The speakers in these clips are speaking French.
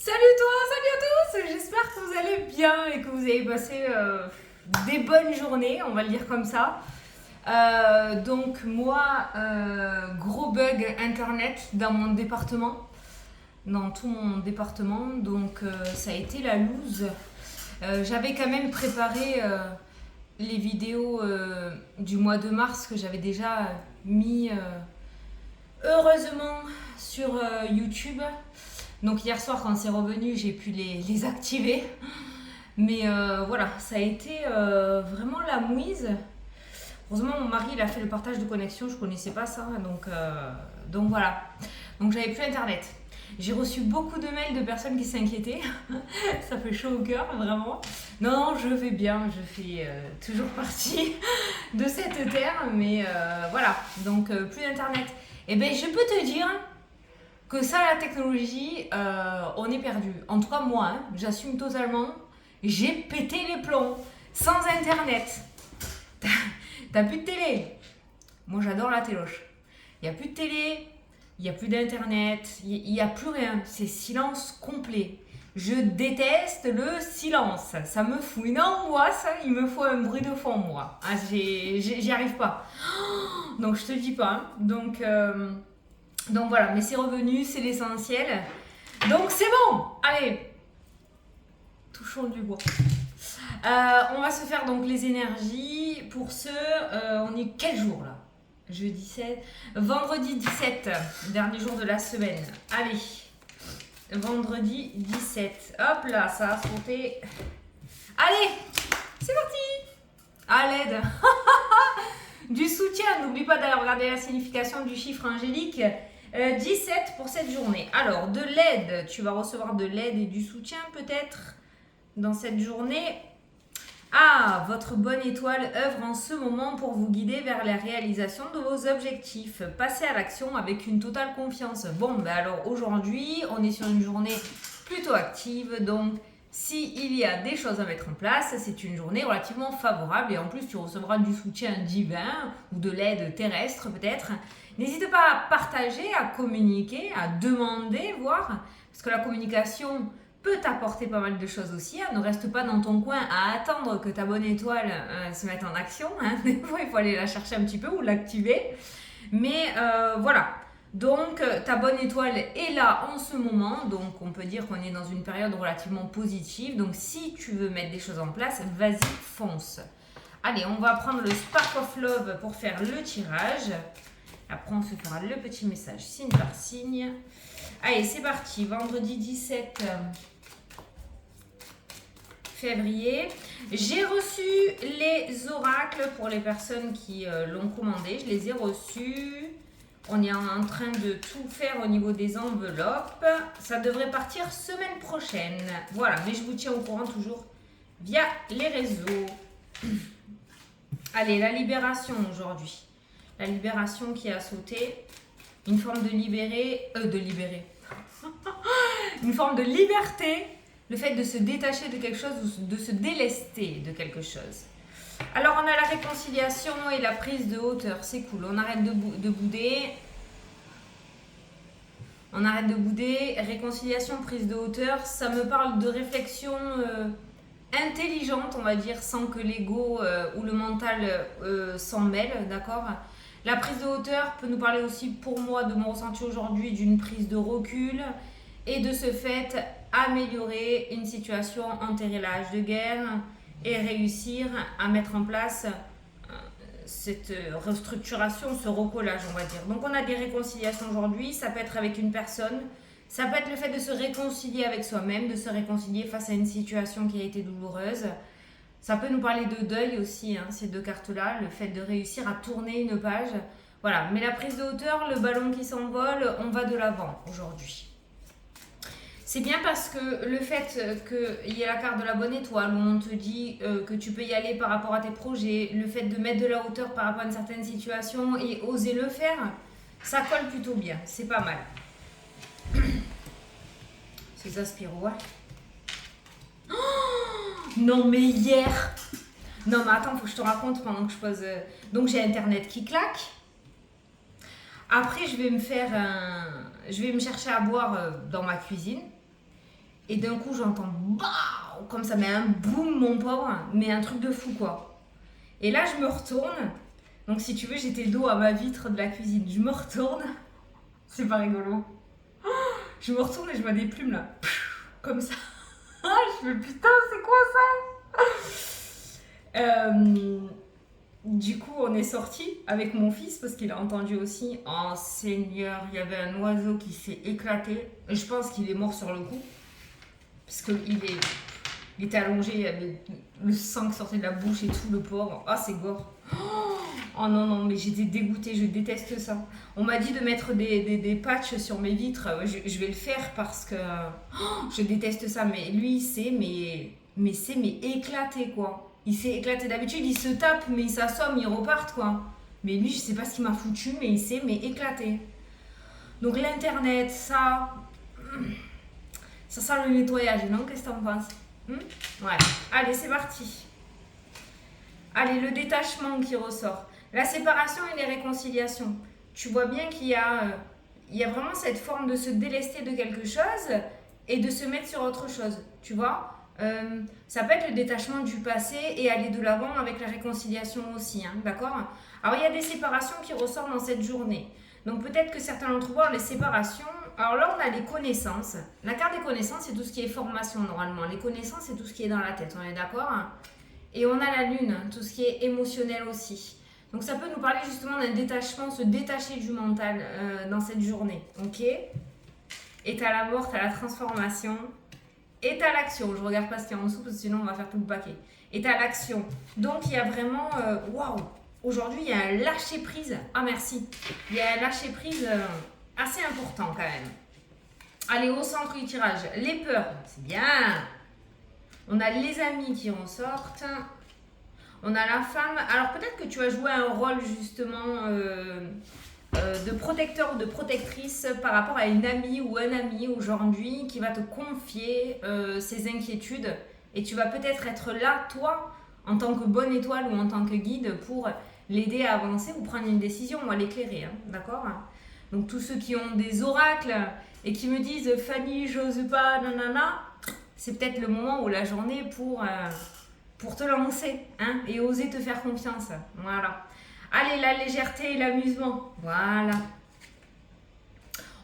Salut à tous, j'espère que vous allez bien et que vous avez passé des bonnes journées, on va le dire comme ça. Donc moi, gros bug internet dans mon département, dans tout mon département, donc ça a été la loose. J'avais quand même préparé les vidéos du mois de mars que j'avais déjà mis heureusement sur YouTube. Donc hier soir quand c'est revenu j'ai pu les activer. Mais voilà, ça a été vraiment la mouise. Heureusement mon mari il a fait le partage de connexion, je connaissais pas ça. Donc voilà. Donc j'avais plus internet. J'ai reçu beaucoup de mails de personnes qui s'inquiétaient. Ça fait chaud au cœur, vraiment. Non, je vais bien, je fais toujours partie de cette terre. Mais voilà, donc plus d'internet. Et ben je peux te dire que ça, la technologie, on est perdu. En tout cas, moi, hein, j'assume totalement. J'ai pété les plombs. Sans internet. T'as plus de télé. Moi, j'adore la téloche. Il n'y a plus de télé, il n'y a plus d'internet, il n'y a plus rien. C'est silence complet. Je déteste le silence. Ça me fout une angoisse. Il me faut un bruit de fond, moi. Ah, j'y arrive pas. Donc, je te dis pas. Hein. Donc voilà, mais c'est revenu, c'est l'essentiel. Donc c'est bon. Allez, touchons du bois. On va se faire donc les énergies. Pour ce, on est quel jour là? Jeudi 7, vendredi 17, dernier jour de la semaine. Allez, vendredi 17. Hop là, ça a sauté. Allez, c'est parti. À l'aide. Du soutien, n'oublie pas d'aller regarder la signification du chiffre angélique. 17 pour cette journée. Alors, de l'aide, tu vas recevoir de l'aide et du soutien peut-être dans cette journée. Ah, votre bonne étoile œuvre en ce moment pour vous guider vers la réalisation de vos objectifs. Passez à l'action avec une totale confiance. Bon, ben alors aujourd'hui, on est sur une journée plutôt active, donc s'il y a des choses à mettre en place, c'est une journée relativement favorable et en plus tu recevras du soutien divin ou de l'aide terrestre peut-être. N'hésite pas à partager, à communiquer, à demander, voir, parce que la communication peut t'apporter pas mal de choses aussi. Hein. Ne reste pas dans ton coin à attendre que ta bonne étoile se mette en action. Hein. Des fois, il faut aller la chercher un petit peu ou l'activer. Mais voilà. Donc, ta bonne étoile est là en ce moment. Donc, on peut dire qu'on est dans une période relativement positive. Donc, si tu veux mettre des choses en place, vas-y, fonce. Allez, on va prendre le Spark of Love pour faire le tirage. Après, on se fera le petit message signe par signe. Allez, c'est parti. Vendredi 17 février. J'ai reçu les oracles pour les personnes qui l'ont commandé. Je les ai reçus. On est en train de tout faire au niveau des enveloppes. Ça devrait partir semaine prochaine. Voilà, mais je vous tiens au courant toujours via les réseaux. Allez, la libération aujourd'hui. La libération qui a sauté. Une forme de libérer. Une forme de liberté. Le fait de se détacher de quelque chose ou de se délester de quelque chose. Alors, on a la réconciliation et la prise de hauteur. C'est cool. On arrête de bouder. On arrête de bouder. Réconciliation, prise de hauteur. Ça me parle de réflexion intelligente, on va dire, sans que l'ego ou le mental s'en mêle. D'accord ? La prise de hauteur peut nous parler aussi, pour moi, de mon ressenti aujourd'hui, d'une prise de recul et de ce fait améliorer une situation, enterrer la hache de guerre et réussir à mettre en place cette restructuration, ce recollage, on va dire. Donc on a des réconciliations aujourd'hui, ça peut être avec une personne, ça peut être le fait de se réconcilier avec soi-même, de se réconcilier face à une situation qui a été douloureuse. Ça peut nous parler de deuil aussi, hein, ces deux cartes-là, le fait de réussir à tourner une page. Voilà, mais la prise de hauteur, le ballon qui s'envole, on va de l'avant aujourd'hui. C'est bien parce que le fait qu'il y ait la carte de la bonne étoile où on te dit que tu peux y aller par rapport à tes projets, le fait de mettre de la hauteur par rapport à une certaine situation et oser le faire, ça colle plutôt bien, c'est pas mal. Ces aspiros, hein. Non mais hier. Non mais attends, faut que je te raconte pendant que je pose. Donc j'ai internet qui claque. Après je vais me chercher à boire dans ma cuisine. Et d'un coup, j'entends BAH comme ça, mais un boum, mon pauvre, mais un truc de fou, quoi. Et là, je me retourne. Donc, si tu veux, j'étais dos à ma vitre de la cuisine. Je me retourne. C'est pas rigolo. Je me retourne et je vois des plumes là. Comme ça. Je me dis, putain, c'est quoi ça? Du coup, on est sorti avec mon fils parce qu'il a entendu aussi. Oh Seigneur, il y avait un oiseau qui s'est éclaté. Je pense qu'il est mort sur le coup. Parce il était allongé, il y avait le sang qui sortait de la bouche et tout, le pauvre. Ah, c'est gore. Oh non, non, mais j'étais dégoûtée, je déteste ça. On m'a dit de mettre des patchs sur mes vitres. Je vais le faire parce que je déteste ça. Mais lui, mais éclaté, quoi. Il s'est éclaté. D'habitude, il se tape, mais il s'assomme, il repart, quoi. Mais lui, je sais pas ce qu'il m'a foutu, mais il s'est éclaté. Donc l'internet, ça sent le nettoyage, non? Qu'est-ce que t'en penses? Ouais. Allez, c'est parti. Allez, le détachement qui ressort. La séparation et les réconciliations. Tu vois bien qu'il y a vraiment cette forme de se délester de quelque chose et de se mettre sur autre chose. Tu vois? Ça peut être le détachement du passé et aller de l'avant avec la réconciliation aussi. Hein, d'accord? Alors, il y a des séparations qui ressortent dans cette journée. Donc, peut-être que certains d'entre vous ont les séparations. Alors là, on a les connaissances. La carte des connaissances, c'est tout ce qui est formation normalement. Les connaissances, c'est tout ce qui est dans la tête. On est d'accord? Et on a la lune, tout ce qui est émotionnel aussi. Donc ça peut nous parler justement d'un détachement, se détacher du mental dans cette journée. Ok? Et t'as la mort, t'as la transformation. Et t'as l'action. Je regarde pas ce qu'il y a en dessous parce que sinon on va faire tout le paquet. Et t'as l'action. Donc il y a vraiment... Waouh! Aujourd'hui, il y a un lâcher-prise. Ah merci. Il y a un lâcher-prise assez important quand même. Allez, au centre du tirage. Les peurs. C'est bien. On a les amis qui en sortent. On a la femme. Alors peut-être que tu vas jouer un rôle justement de protecteur ou de protectrice par rapport à une amie ou un ami aujourd'hui qui va te confier ses inquiétudes. Et tu vas peut-être être là, toi, en tant que bonne étoile ou en tant que guide pour l'aider à avancer ou prendre une décision ou à l'éclairer. Hein, d'accord? Donc tous ceux qui ont des oracles et qui me disent Fanny, j'ose pas, nanana, c'est peut-être le moment ou la journée pour te lancer hein, et oser te faire confiance. Voilà. Allez, la légèreté et l'amusement. Voilà.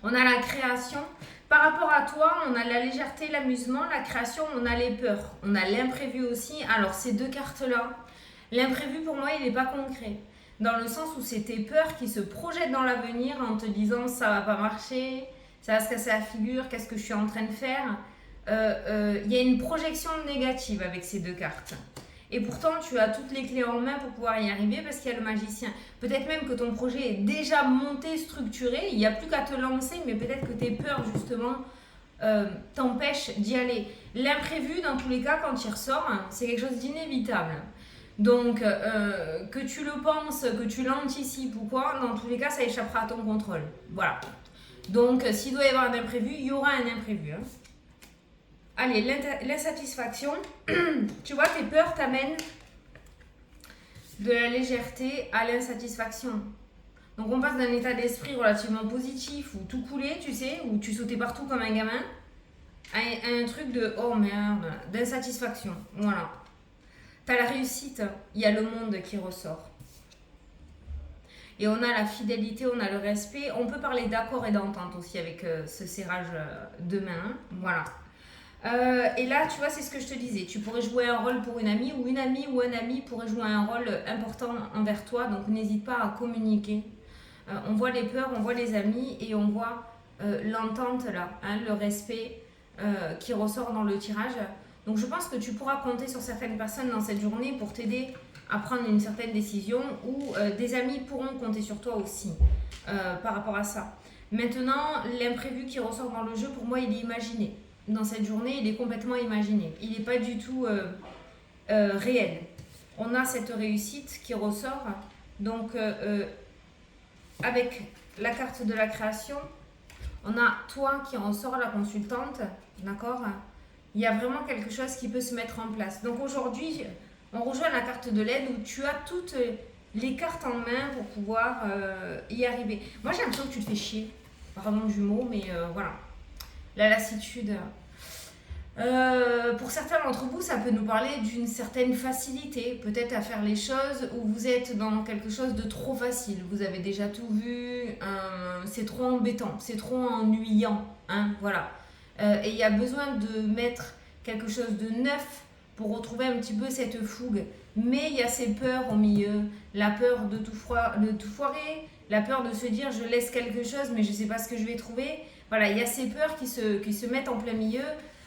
On a la création. Par rapport à toi, on a la légèreté, l'amusement, la création, on a les peurs. On a l'imprévu aussi. Alors, ces deux cartes-là, l'imprévu pour moi, il n'est pas concret. Dans le sens où c'est tes peurs qui se projettent dans l'avenir en te disant ça va pas marcher, ça va se casser la figure, qu'est-ce que je suis en train de faire. Il y a une projection négative avec ces deux cartes. Et pourtant, tu as toutes les clés en main pour pouvoir y arriver parce qu'il y a le magicien. Peut-être même que ton projet est déjà monté, structuré, il n'y a plus qu'à te lancer, mais peut-être que tes peurs, justement, t'empêchent d'y aller. L'imprévu, dans tous les cas, quand il ressort, c'est quelque chose d'inévitable. Donc, que tu le penses, que tu l'anticipes ou quoi, dans tous les cas, ça échappera à ton contrôle. Voilà. Donc, s'il doit y avoir un imprévu, il y aura un imprévu. Hein. Allez, l'insatisfaction. Tu vois, tes peurs t'amènent de la légèreté à l'insatisfaction. Donc, on passe d'un état d'esprit relativement positif où tout coulait, tu sais, où tu sautais partout comme un gamin, à un truc de oh merde, d'insatisfaction. Voilà. T'as la réussite, il y a le monde qui ressort. Et on a la fidélité, on a le respect. On peut parler d'accord et d'entente aussi avec ce serrage de main. Voilà. Et là, tu vois, c'est ce que je te disais. Tu pourrais jouer un rôle pour une amie ou un ami pourrait jouer un rôle important envers toi. Donc, n'hésite pas à communiquer. On voit les peurs, on voit les amis et on voit l'entente là, hein, le respect qui ressort dans le tirage. Donc, je pense que tu pourras compter sur certaines personnes dans cette journée pour t'aider à prendre une certaine décision ou des amis pourront compter sur toi aussi par rapport à ça. Maintenant, l'imprévu qui ressort dans le jeu, pour moi, il est imaginé. Dans cette journée, il est complètement imaginé. Il n'est pas du tout réel. On a cette réussite qui ressort. Donc, avec la carte de la création, on a toi qui ressort, la consultante. D'accord? Il y a vraiment quelque chose qui peut se mettre en place. Donc, aujourd'hui, on rejoint la carte de l'aide où tu as toutes les cartes en main pour pouvoir y arriver. Moi, j'ai l'impression que tu te fais chier. Pardon du mot, mais voilà. La lassitude. Pour certains d'entre vous, ça peut nous parler d'une certaine facilité, peut-être à faire les choses où vous êtes dans quelque chose de trop facile. Vous avez déjà tout vu, c'est trop embêtant, c'est trop ennuyant, hein, voilà. Et il y a besoin de mettre quelque chose de neuf pour retrouver un petit peu cette fougue. Mais il y a ces peurs au milieu, la peur de tout foirer, la peur de se dire je laisse quelque chose mais je ne sais pas ce que je vais trouver. Voilà, il y a ces peurs qui se mettent en plein milieu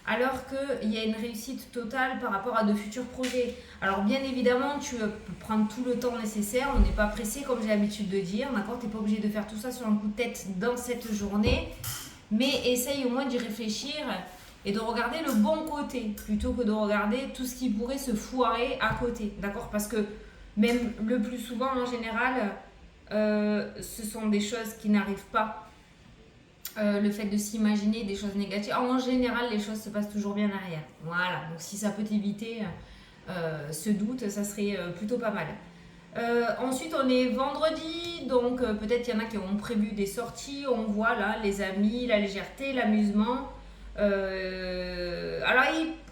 alors qu'il y a une réussite totale par rapport à de futurs projets. Alors bien évidemment, tu peux prendre tout le temps nécessaire, on n'est pas pressé comme j'ai l'habitude de dire, d'accord? Tu n'es pas obligé de faire tout ça sur un coup de tête dans cette journée, mais essaye au moins d'y réfléchir et de regarder le bon côté, plutôt que de regarder tout ce qui pourrait se foirer à côté, d'accord? Parce que même le plus souvent en général, ce sont des choses qui n'arrivent pas. Le fait de s'imaginer des choses négatives. En général, les choses se passent toujours bien derrière. Voilà, donc si ça peut éviter ce doute, ça serait plutôt pas mal. Ensuite, on est vendredi, donc peut-être il y en a qui ont prévu des sorties. On voit là les amis, la légèreté, l'amusement. Alors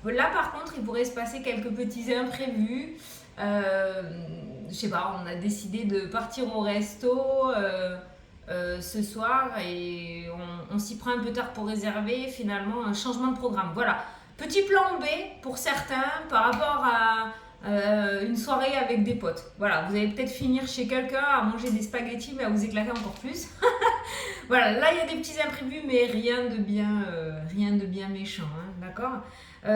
là, par contre, il pourrait se passer quelques petits imprévus. Je sais pas, on a décidé de partir au resto. Ce soir et on s'y prend un peu tard pour réserver, finalement un changement de programme. Voilà, petit plan B pour certains par rapport à une soirée avec des potes. Voilà, vous allez peut-être finir chez quelqu'un à manger des spaghettis mais à vous éclater encore plus. Voilà, là il y a des petits imprévus mais rien de bien méchant, hein, d'accord?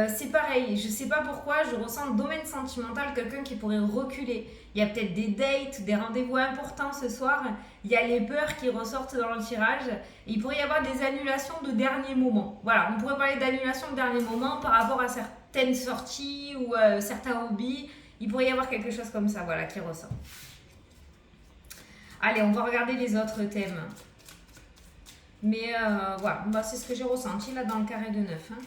C'est pareil, je sais pas pourquoi, je ressens le domaine sentimental quelqu'un qui pourrait reculer. Il y a peut-être des dates, des rendez-vous importants ce soir. Il y a les peurs qui ressortent dans le tirage. Il pourrait y avoir des annulations de dernier moment. Voilà, on pourrait parler d'annulation de dernier moment par rapport à certaines sorties ou certains hobbies. Il pourrait y avoir quelque chose comme ça, voilà, qui ressort. Allez, on va regarder les autres thèmes. Mais voilà, bah, c'est ce que j'ai ressenti là dans le carré de 9. Hein.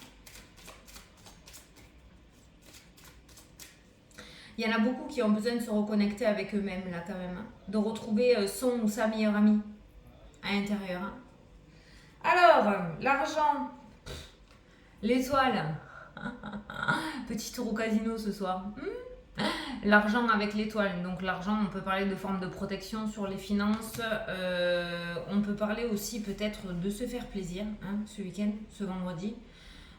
Il y en a beaucoup qui ont besoin de se reconnecter avec eux-mêmes, là, quand même. Hein. De retrouver son ou sa meilleure amie à l'intérieur. Hein. Alors, l'argent, l'étoile. Petit tour au casino ce soir. L'argent avec l'étoile. Donc, l'argent, on peut parler de forme de protection sur les finances. On peut parler aussi peut-être de se faire plaisir, hein, ce week-end, ce vendredi.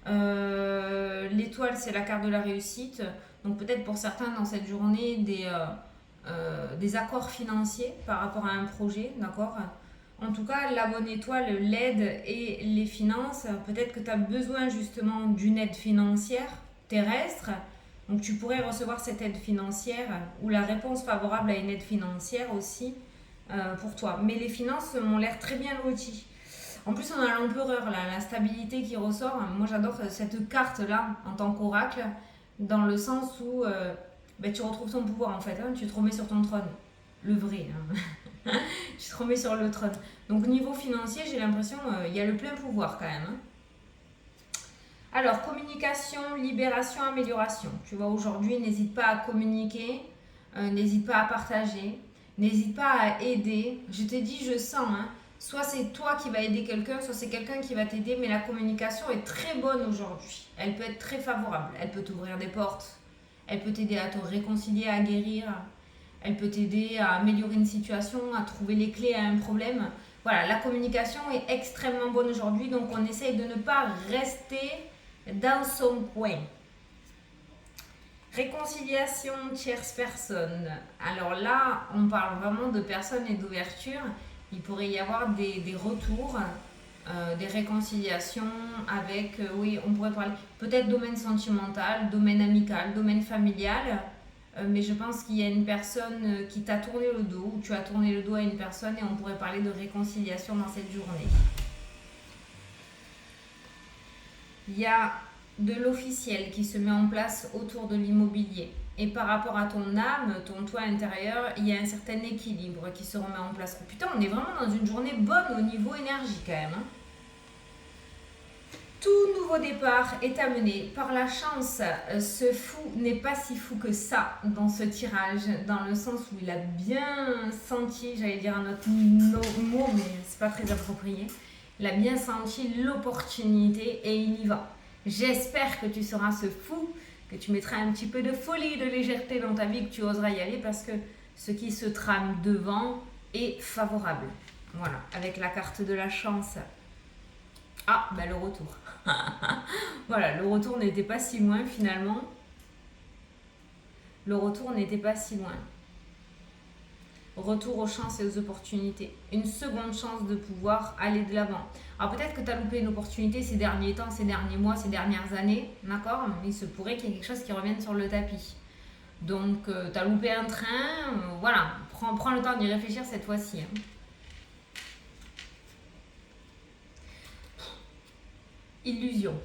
L'étoile, c'est la carte de la réussite. Donc peut-être pour certains dans cette journée des accords financiers par rapport à un projet, d'accord? En tout cas, la bonne étoile, l'aide et les finances, peut-être que tu as besoin justement d'une aide financière terrestre. Donc tu pourrais recevoir cette aide financière ou la réponse favorable à une aide financière aussi pour toi. Mais les finances m'ont l'air très bien loties. En plus, on a l'empereur, là, la stabilité qui ressort. Moi, j'adore cette carte-là en tant qu'oracle, dans le sens où tu retrouves ton pouvoir, en fait. Hein, tu te remets sur ton trône. Le vrai. Hein. Tu te remets sur le trône. Donc, niveau financier, j'ai l'impression qu'il y a le plein pouvoir, quand même. Hein. Alors, communication, libération, amélioration. Tu vois, aujourd'hui, n'hésite pas à communiquer, n'hésite pas à partager, n'hésite pas à aider. Je t'ai dit, je sens, hein. Soit c'est toi qui vas aider quelqu'un, soit c'est quelqu'un qui va t'aider, mais la communication est très bonne aujourd'hui. Elle peut être très favorable. Elle peut t'ouvrir des portes. Elle peut t'aider à te réconcilier, à guérir. Elle peut t'aider à améliorer une situation, à trouver les clés à un problème. Voilà, la communication est extrêmement bonne aujourd'hui, donc on essaye de ne pas rester dans son coin. Réconciliation tierce personne. Alors là, on parle vraiment de personnes et d'ouverture. Il pourrait y avoir des retours, des réconciliations avec, oui, on pourrait parler peut-être domaine sentimental, domaine amical, domaine familial, mais je pense qu'il y a une personne qui t'a tourné le dos, ou tu as tourné le dos à une personne et on pourrait parler de réconciliation dans cette journée. Il y a de l'officiel qui se met en place autour de l'immobilier. Et par rapport à ton âme, ton toi intérieur, il y a un certain équilibre qui se remet en place. Putain, on est vraiment dans une journée bonne au niveau énergie quand même. Hein. Tout nouveau départ est amené par la chance. Ce fou n'est pas si fou que ça dans ce tirage, dans le sens où il a bien senti, j'allais dire un autre mot, mais c'est pas très approprié. Il a bien senti l'opportunité et il y va. J'espère que tu seras ce fou, que tu mettras un petit peu de folie, de légèreté dans ta vie, que tu oseras y aller parce que ce qui se trame devant est favorable. Voilà, avec la carte de la chance. Ah, ben le retour. Voilà, le retour n'était pas si loin finalement. Le retour n'était pas si loin. Retour aux chances et aux opportunités. Une seconde chance de pouvoir aller de l'avant. Alors peut-être que tu as loupé une opportunité ces derniers temps, ces derniers mois, ces dernières années, d'accord? Il se pourrait qu'il y ait quelque chose qui revienne sur le tapis. Donc tu as loupé un train, voilà, prends le temps d'y réfléchir cette fois-ci. Hein. Illusion,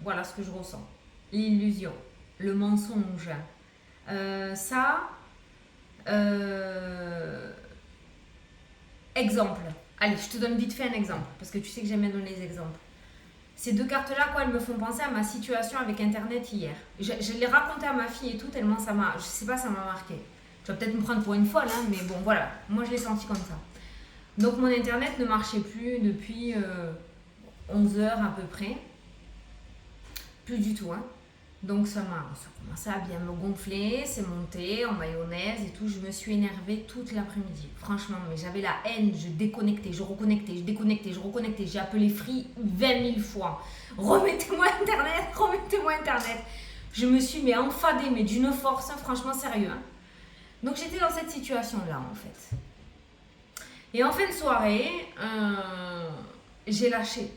voilà ce que je ressens. L'illusion, le mensonge. Exemple. Allez, je te donne vite fait un exemple, parce que tu sais que j'aime bien donner les exemples. Ces deux cartes-là, quoi, elles me font penser à ma situation avec Internet hier. Je l'ai raconté à ma fille et tout, tellement ça m'a... Je sais pas, ça m'a marqué. Tu vas peut-être me prendre pour une folle, hein, mais bon, voilà. Moi, je l'ai senti comme ça. Donc, mon Internet ne marchait plus depuis 11 heures à peu près. Plus du tout, hein. Donc ça commençait à bien me gonfler, c'est monté en mayonnaise et tout. Je me suis énervée toute l'après-midi. Franchement, mais j'avais la haine, je déconnectais, je reconnectais, je déconnectais, je reconnectais. J'ai appelé Free 20 000 fois. Remettez-moi Internet, remettez-moi Internet. Je me suis enfadée, mais d'une force, hein, franchement sérieux. Hein. Donc j'étais dans cette situation-là en fait. Et en fin de soirée, j'ai lâché.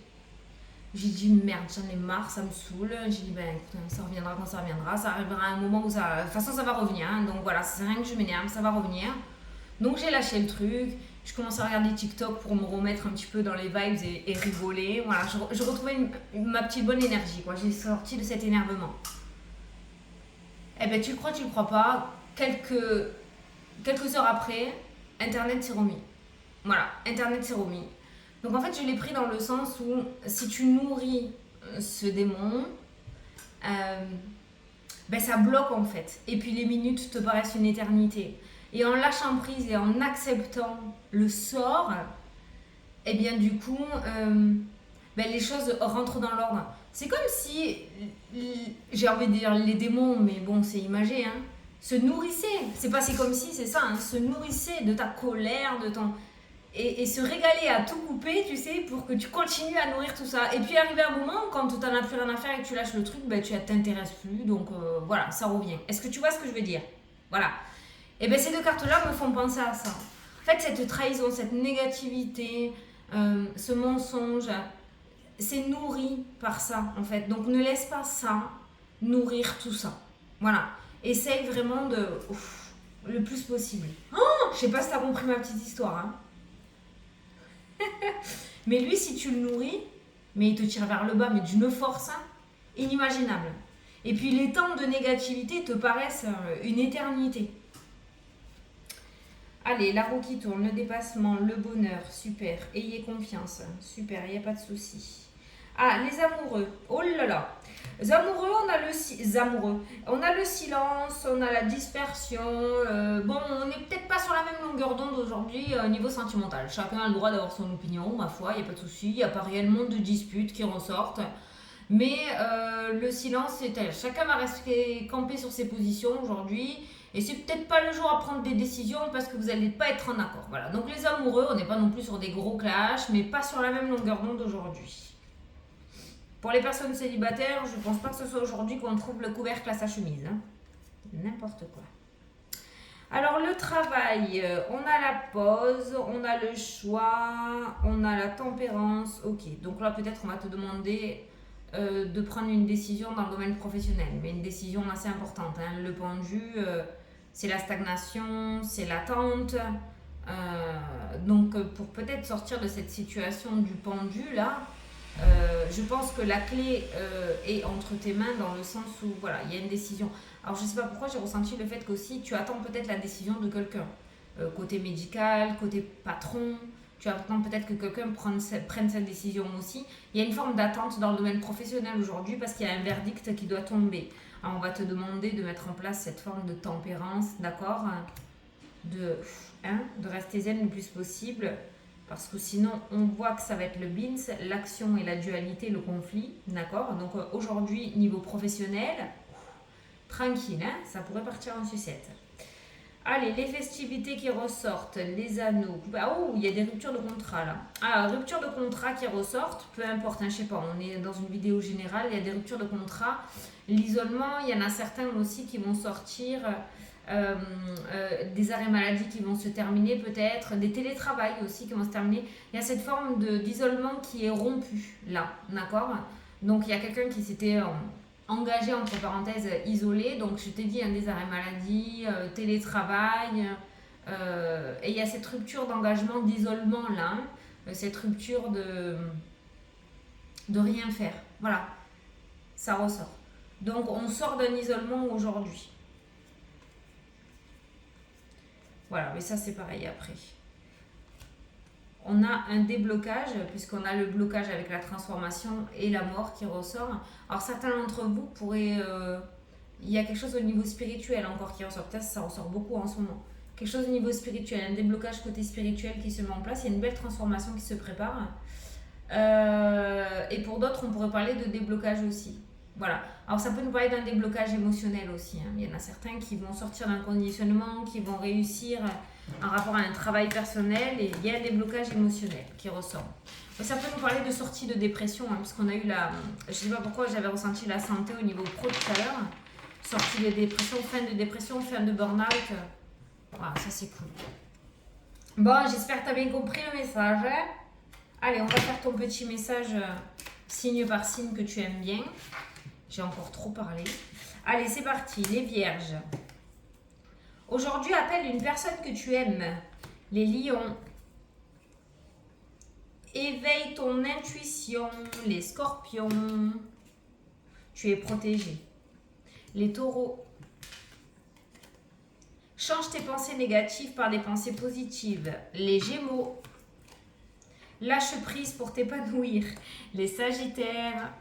J'ai dit merde, j'en ai marre, ça me saoule. J'ai dit ben écoute, ça reviendra quand ça reviendra. Ça arrivera à un moment où ça. De toute façon, ça va revenir. Hein, donc voilà, c'est rien que je m'énerve, ça va revenir. Donc j'ai lâché le truc. Je commence à regarder TikTok pour me remettre un petit peu dans les vibes et rigoler. Voilà, je retrouvais ma petite bonne énergie. Quoi. J'ai sorti de cet énervement. Eh ben tu le crois pas. Quelques heures après, Internet s'est remis. Voilà, Internet s'est remis. Donc en fait, je l'ai pris dans le sens où si tu nourris ce démon, ben ça bloque en fait. Et puis les minutes te paraissent une éternité. Et en lâchant prise et en acceptant le sort, eh bien du coup, ben les choses rentrent dans l'ordre. C'est comme si, j'ai envie de dire les démons, mais bon, c'est imagé, hein, se nourrissaient. C'est passé comme si, c'est ça, hein, se nourrissaient de ta colère, de ton... Et se régaler à tout couper, tu sais, pour que tu continues à nourrir tout ça. Et puis arrivé un moment, quand tu n'en as plus rien à faire et que tu lâches le truc, ben, tu t'intéresses plus. Donc voilà, ça revient. Est-ce que tu vois ce que je veux dire? Voilà. Et bien ces deux cartes-là me font penser à ça. En fait, cette trahison, cette négativité, ce mensonge, c'est nourri par ça, en fait. Donc ne laisse pas ça nourrir tout ça. Voilà. Essaye vraiment de... le plus possible. Oh, je sais pas si tu as compris ma petite histoire, hein. Mais lui, si tu le nourris, mais il te tire vers le bas, mais d'une force inimaginable. Et puis les temps de négativité te paraissent une éternité. Allez, la roue qui tourne, le dépassement, le bonheur, super. Ayez confiance, super, il n'y a pas de souci. Ah, les amoureux, oh là là. Les amoureux, on a le silence, on a la dispersion. Bon, on n'est peut-être pas sur la même longueur d'onde aujourd'hui au niveau sentimental. Chacun a le droit d'avoir son opinion, ma foi, il n'y a pas de souci. Il n'y a pas réellement de disputes qui ressortent. Mais le silence, c'est tel. Chacun va rester campé sur ses positions aujourd'hui. Et c'est peut-être pas le jour à prendre des décisions parce que vous n'allez pas être en accord. Voilà. Donc les amoureux, on n'est pas non plus sur des gros clashs, mais pas sur la même longueur d'onde aujourd'hui. Pour les personnes célibataires, je ne pense pas que ce soit aujourd'hui qu'on trouve le couvercle à sa chemise. Hein. N'importe quoi. Alors le travail, on a la pause, on a le choix, on a la tempérance. Ok, donc là peut-être on va te demander de prendre une décision dans le domaine professionnel, mais une décision assez importante. Hein. Le pendu, c'est la stagnation, c'est l'attente. Donc pour peut-être sortir de cette situation du pendu là, je pense que la clé est entre tes mains dans le sens où voilà, il y a une décision. Alors je sais pas pourquoi j'ai ressenti le fait qu'aussi tu attends peut-être la décision de quelqu'un. Côté médical, côté patron, tu attends peut-être que quelqu'un prenne cette décision aussi. Il y a une forme d'attente dans le domaine professionnel aujourd'hui parce qu'il y a un verdict qui doit tomber. Alors on va te demander de mettre en place cette forme de tempérance, d'accord, de rester zen le plus possible. Parce que sinon, on voit que ça va être le BINS, l'action et la dualité, le conflit. D'accord? Donc aujourd'hui, niveau professionnel, tranquille, hein, ça pourrait partir en sucette. Allez, les festivités qui ressortent, les anneaux. Ah, oh, il y a des ruptures de contrat là. Ah, ruptures de contrat qui ressortent, peu importe, hein, je sais pas, on est dans une vidéo générale, il y a des ruptures de contrat. L'isolement, il y en a certains aussi qui vont sortir, des arrêts maladie qui vont se terminer peut-être, des télétravails aussi qui vont se terminer. Il y a cette forme d'isolement qui est rompue là, d'accord? Donc il y a quelqu'un qui s'était engagé, entre parenthèses, isolé. Donc je t'ai dit, des arrêts maladie, télétravail. Et il y a cette rupture d'engagement, d'isolement là. Cette rupture de rien faire. Voilà, ça ressort. Donc on sort d'un isolement aujourd'hui. Voilà, mais ça c'est pareil après. On a un déblocage, puisqu'on a le blocage avec la transformation et la mort qui ressort. Alors certains d'entre vous pourraient... il y a quelque chose au niveau spirituel encore qui ressort. Peut-être que ça ressort beaucoup en ce moment. Quelque chose au niveau spirituel, un déblocage côté spirituel qui se met en place. Il y a une belle transformation qui se prépare. Et pour d'autres, on pourrait parler de déblocage aussi. Voilà. Alors ça peut nous parler d'un déblocage émotionnel aussi. Hein. Il y en a certains qui vont sortir d'un conditionnement, qui vont réussir en rapport à un travail personnel, et il y a un déblocage émotionnel qui ressort. Ça peut nous parler de sortie de dépression, hein, parce qu'on a eu je ne sais pas pourquoi j'avais ressenti la santé au niveau pro tout à l'heure. Sortie de dépression, fin de burn-out. Voilà, ça c'est cool. Bon, j'espère que tu as bien compris le message. Hein. Allez, on va faire ton petit message signe par signe que tu aimes bien. J'ai encore trop parlé. Allez, c'est parti, les vierges. Aujourd'hui, appelle une personne que tu aimes. Les lions. Éveille ton intuition. Les scorpions. Tu es protégé. Les taureaux. Change tes pensées négatives par des pensées positives. Les gémeaux. Lâche prise pour t'épanouir. Les sagittaires.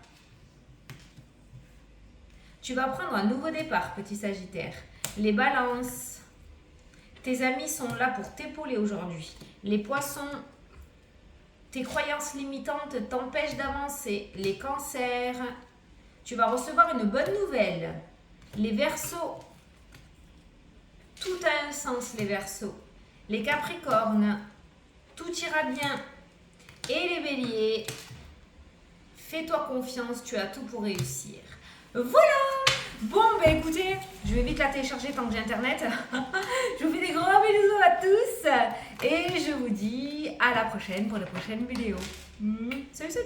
Tu vas prendre un nouveau départ, petit sagittaire. Les balances. Tes amis sont là pour t'épauler aujourd'hui. Les poissons. Tes croyances limitantes t'empêchent d'avancer. Les cancers. Tu vas recevoir une bonne nouvelle. Les verseaux. Tout a un sens, les verseaux. Les capricornes. Tout ira bien. Et les béliers. Fais-toi confiance, tu as tout pour réussir. Voilà! Bon, ben écoutez, je vais vite la télécharger tant que j'ai internet. Je vous fais des gros bisous à tous. Et je vous dis à la prochaine pour la prochaine vidéo. Salut, salut!